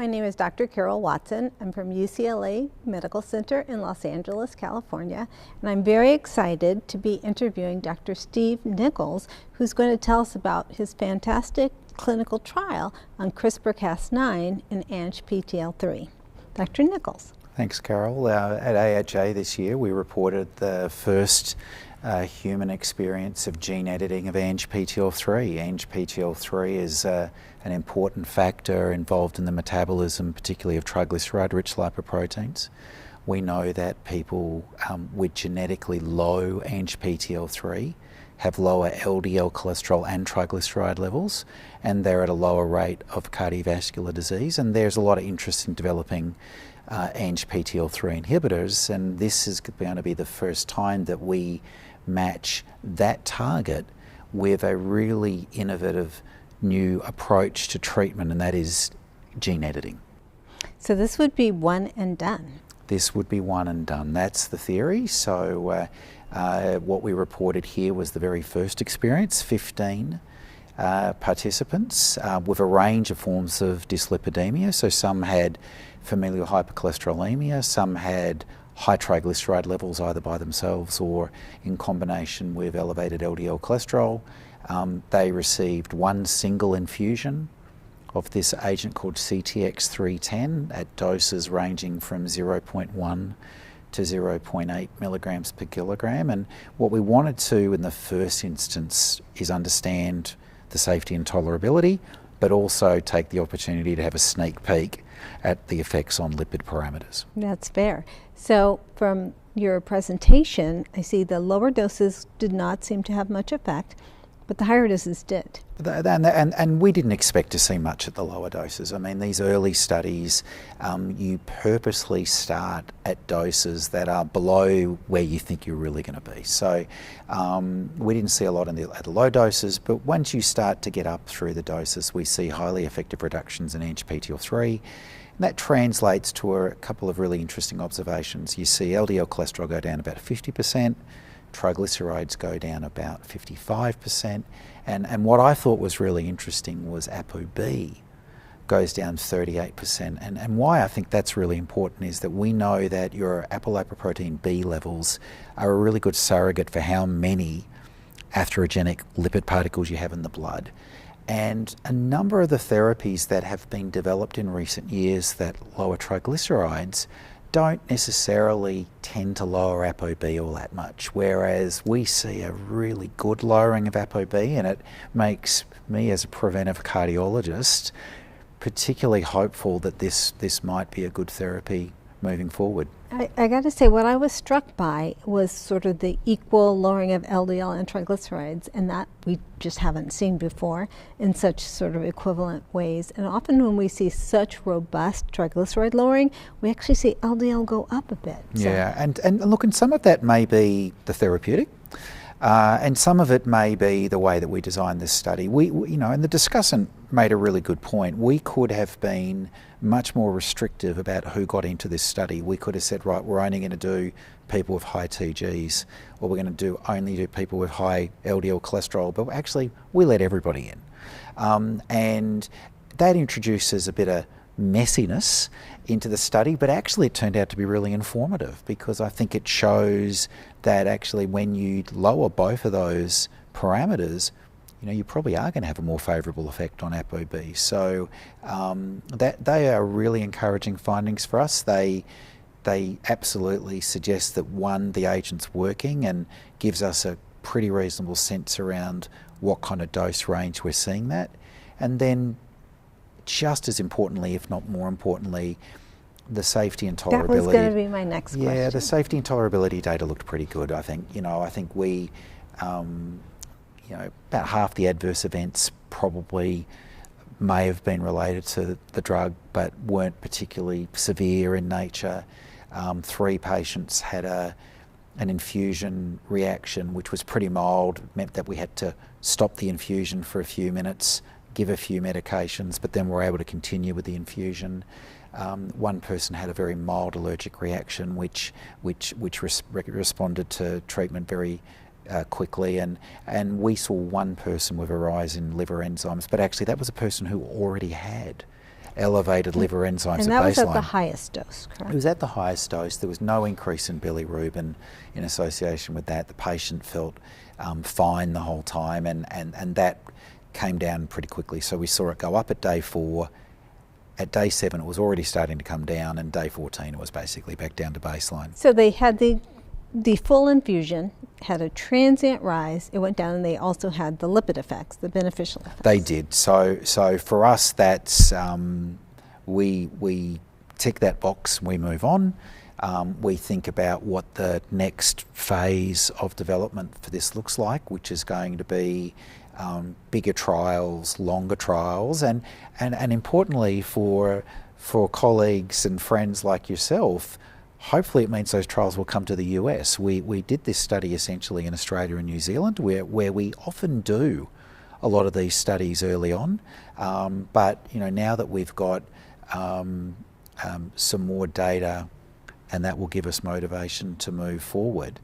my name is Dr. Karol Watson. I'm from UCLA Medical Center in Los Angeles, California, and I'm very excited to be interviewing Dr. Steve Nicholls, who's going to tell us about his fantastic clinical trial on CRISPR-Cas9 and ANGPTL3. Dr. Nicholls. Thanks, Carol. At AHA this year, we reported the first human experience of gene editing of ANGPTL3. ANGPTL3 is an important factor involved in the metabolism, particularly of triglyceride-rich lipoproteins. We know that people with genetically low ANGPTL3 have lower LDL cholesterol and triglyceride levels, and they're at a lower rate of cardiovascular disease, and there's a lot of interest in developing ANGPTL3 inhibitors, and this is going to be the first time that we match that target with a really innovative new approach to treatment, and that is gene editing. So this would be one and done. This would be one and done. That's the theory. So what we reported here was the very first experience, 15 participants with a range of forms of dyslipidemia. So some had familial hypercholesterolemia, some had high triglyceride levels either by themselves or in combination with elevated LDL cholesterol. They received one single infusion of this agent called CTX310 at doses ranging from 0.1 to 0.8 milligrams per kilogram. And what we wanted to in the first instance is understand the safety and tolerability, but also take the opportunity to have a sneak peek at the effects on lipid parameters. That's fair. So from your presentation, I see the lower doses did not seem to have much effect, but the higher doses did. And we didn't expect to see much at the lower doses. I mean, these early studies, you purposely start at doses that are below where you think you're really going to be. So we didn't see a lot at the low doses, but once you start to get up through the doses, we see highly effective reductions in ANGPTL3. And that translates to a couple of really interesting observations. You see LDL cholesterol go down about 50%, triglycerides go down about 55%, and what I thought was really interesting was ApoB goes down 38%. And why I think that's really important is that we know that your apolipoprotein B levels are a really good surrogate for how many atherogenic lipid particles you have in the blood. And a number of the therapies that have been developed in recent years that lower triglycerides don't necessarily tend to lower ApoB all that much, whereas we see a really good lowering of ApoB, and it makes me as a preventive cardiologist particularly hopeful that this might be a good therapy moving forward. I got to say, what I was struck by was sort of the equal lowering of LDL and triglycerides, and that we just haven't seen before in such sort of equivalent ways. And often when we see such robust triglyceride lowering, we actually see LDL go up a bit. So. Yeah, and look, and some of that may be the therapeutic, and some of it may be the way that we designed this study. We and the discussant made a really good point. We could have been much more restrictive about who got into this study. We could have said, right, we're only going to do people with high TGs, or we're going to only do people with high LDL cholesterol, but actually we let everybody in. And that introduces a bit of messiness into the study, but actually it turned out to be really informative, because I think it shows that actually when you lower both of those parameters, you probably are going to have a more favourable effect on ApoB. So that they are really encouraging findings for us. They absolutely suggest that, one, the agent's working and gives us a pretty reasonable sense around what kind of dose range we're seeing that. And then just as importantly, if not more importantly, the safety and tolerability. That was going to be my next question. Yeah, the safety and tolerability data looked pretty good, I think. I think we, about half the adverse events probably may have been related to the drug, but weren't particularly severe in nature. 3 patients had an infusion reaction, which was pretty mild. It meant that we had to stop the infusion for a few minutes, give a few medications, but then we're able to continue with the infusion. One person had a very mild allergic reaction, which responded to treatment very quickly, and we saw one person with a rise in liver enzymes, but actually that was a person who already had elevated liver enzymes And at that was at baseline. the highest dose, correct? It was at the highest dose. There was no increase in bilirubin in association with that. The patient felt fine the whole time, and that came down pretty quickly. So we saw it go up at day 4. At day 7, it was already starting to come down, and day 14, it was basically back down to baseline. So they had the full infusion, had a transient rise, it went down, and they also had the lipid effects, the beneficial effects. They did. So for us, that's we tick that box, we move on. We think about what the next phase of development for this looks like, which is going to be bigger trials, longer trials, and importantly for colleagues and friends like yourself, hopefully it means those trials will come to the US. We did this study essentially in Australia and New Zealand, where we often do a lot of these studies early on, but now that we've got some more data, and that will give us motivation to move forward.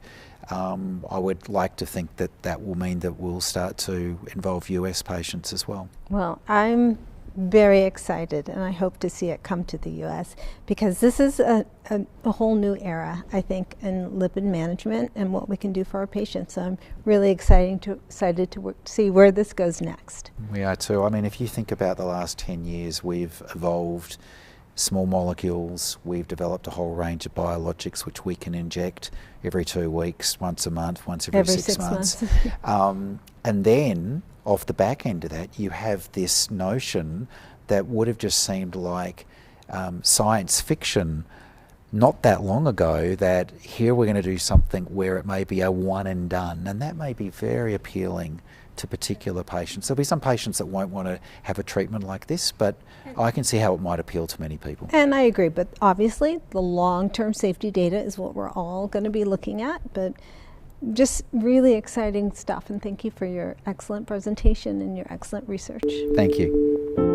I would like to think that will mean that we'll start to involve US patients as well. Well, I'm very excited, and I hope to see it come to the US, because this is a whole new era, I think, in lipid management and what we can do for our patients. So I'm really excited to see where this goes next. We are too. I mean, if you think about the last 10 years, we've evolved small molecules, we've developed a whole range of biologics which we can inject every 2 weeks, once a month, once every 6 months. And then, off the back end of that, you have this notion that would have just seemed like science fiction not that long ago, that here we're going to do something where it may be a one and done, and that may be very appealing to particular patients. There'll be some patients that won't want to have a treatment like this, but I can see how it might appeal to many people. And I agree, but obviously the long-term safety data is what we're all going to be looking at, but just really exciting stuff, and thank you for your excellent presentation and your excellent research. Thank you.